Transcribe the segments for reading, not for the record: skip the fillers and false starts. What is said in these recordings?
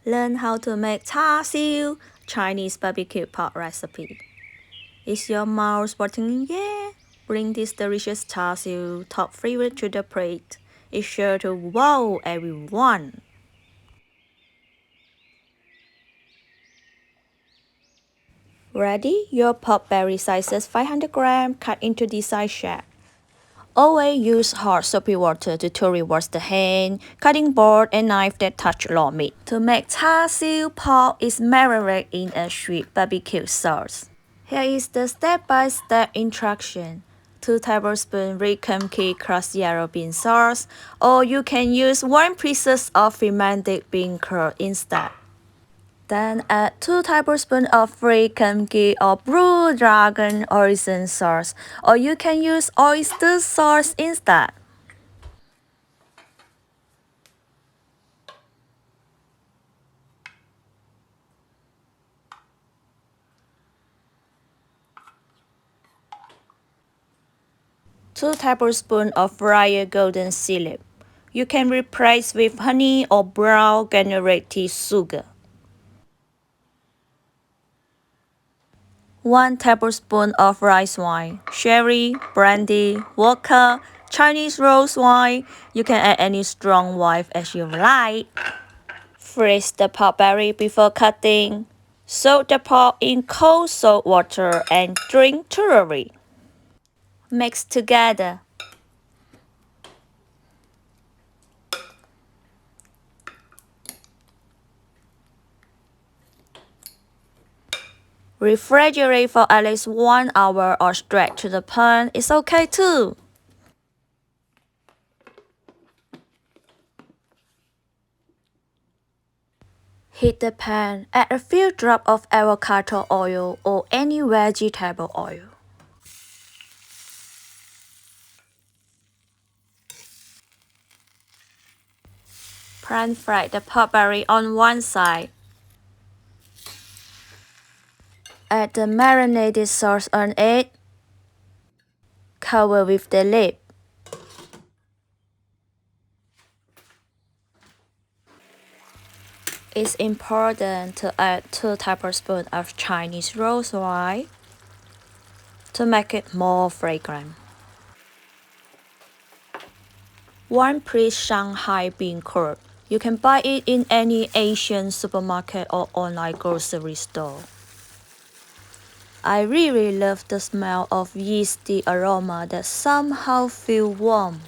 Learn how to make Char Siu, Chinese barbecue pork recipe. Is your mouth watering yet? Bring this delicious Char Siu top favorite to the plate. It's sure to wow everyone. Ready? Your pork belly sizes 500 grams cut into desired shape. Always use hot soapy water to thoroughly wash the hand, cutting board and knife that touch raw meat. To make Char Siu, pork is marinated in a sweet barbecue sauce. Here is the step-by-step instruction. 2 tablespoons red kimchi crushed yellow bean sauce, or you can use 1 pieces of fermented bean curd instead. Then add 2 tablespoons of free kimchi or blue dragon origin sauce, or you can use oyster sauce instead. Two tablespoons of fried golden syrup. You can replace with honey or brown granulated sugar. 1 tablespoon of rice wine, sherry, brandy, vodka, Chinese rose wine. You can add any strong wine as you like. Freeze the pork belly before cutting. Soak the pork in cold salt water and drink thoroughly. Mix together. Refrigerate for at least 1 hour or straight to the pan is okay too. Heat the pan, add a few drops of avocado oil or any vegetable oil. Pan fry the pork belly on one side. Add the marinated sauce on it. Cover with the lid. It's important to add 2 tablespoons of Chinese rose wine to make it more fragrant. 1 piece Shanghai bean curd. You can buy it in any Asian supermarket or online grocery store. I really love the smell of yeasty aroma that somehow feels warm.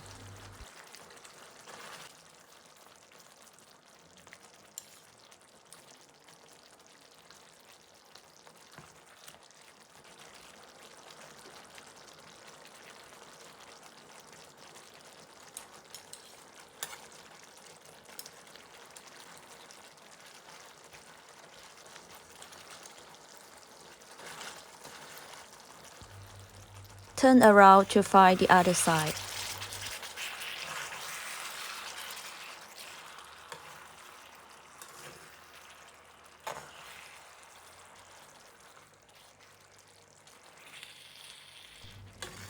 Turn around to fry the other side.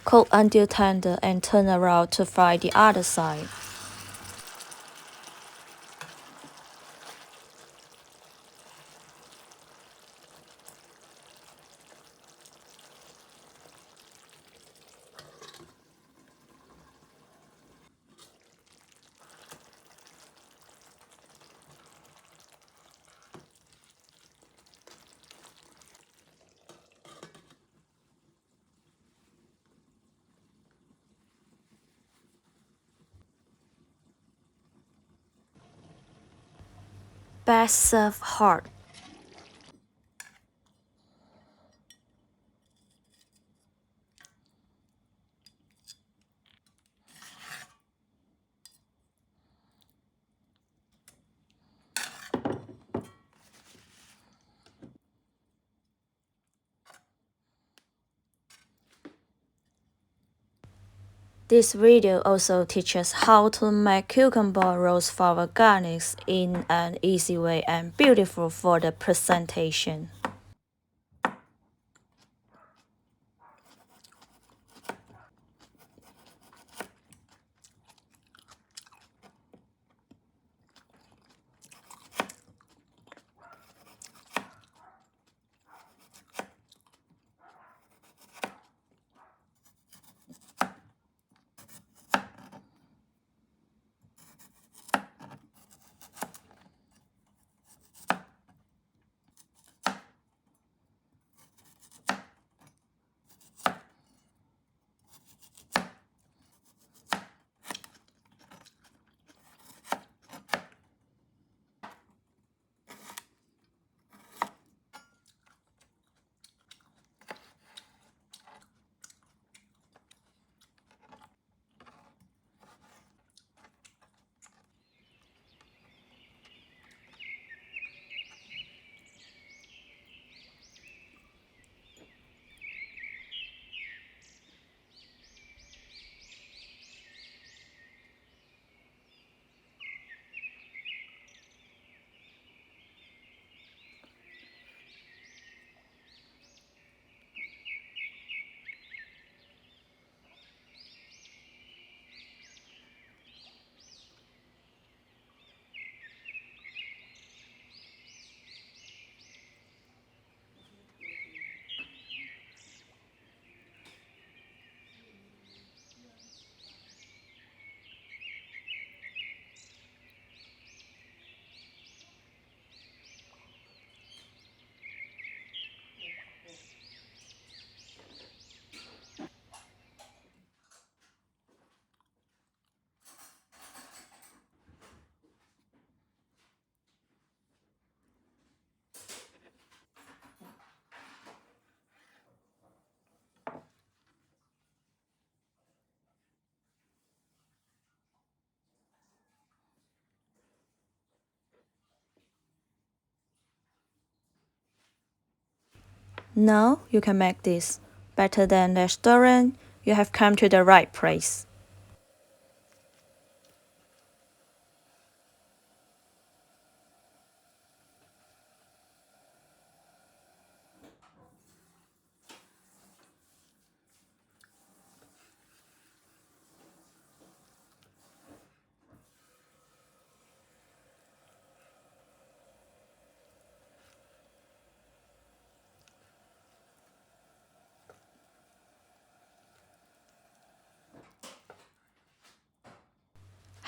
Cook until tender and turn around to fry the other side. Best served hot. This video also teaches how to make cucumber roast flower garnish in an easy way and beautiful for the presentation. Now you can make this. Better than restaurant, you have come to the right place.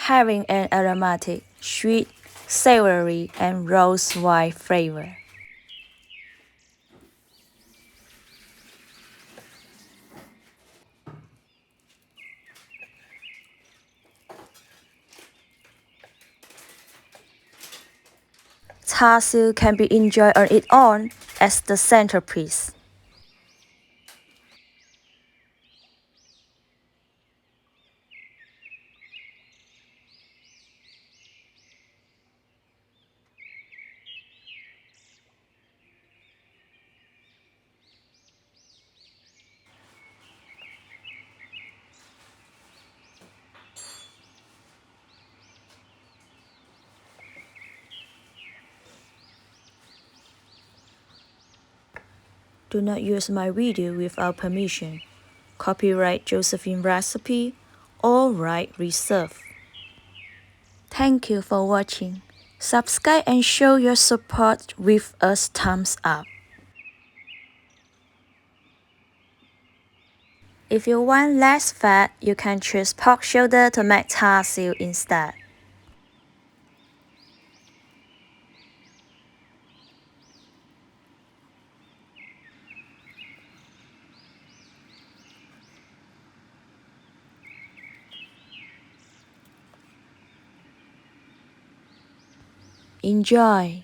Having an aromatic, sweet, savory, and rose wine flavor. Char Siu can be enjoyed on its own as the centerpiece. Do not use my video without permission. Copyright Josephine Recipes. All right reserved. Thank you for watching. Subscribe and show your support with a thumbs up. If you want less fat, you can choose pork shoulder to make char siu instead. Enjoy!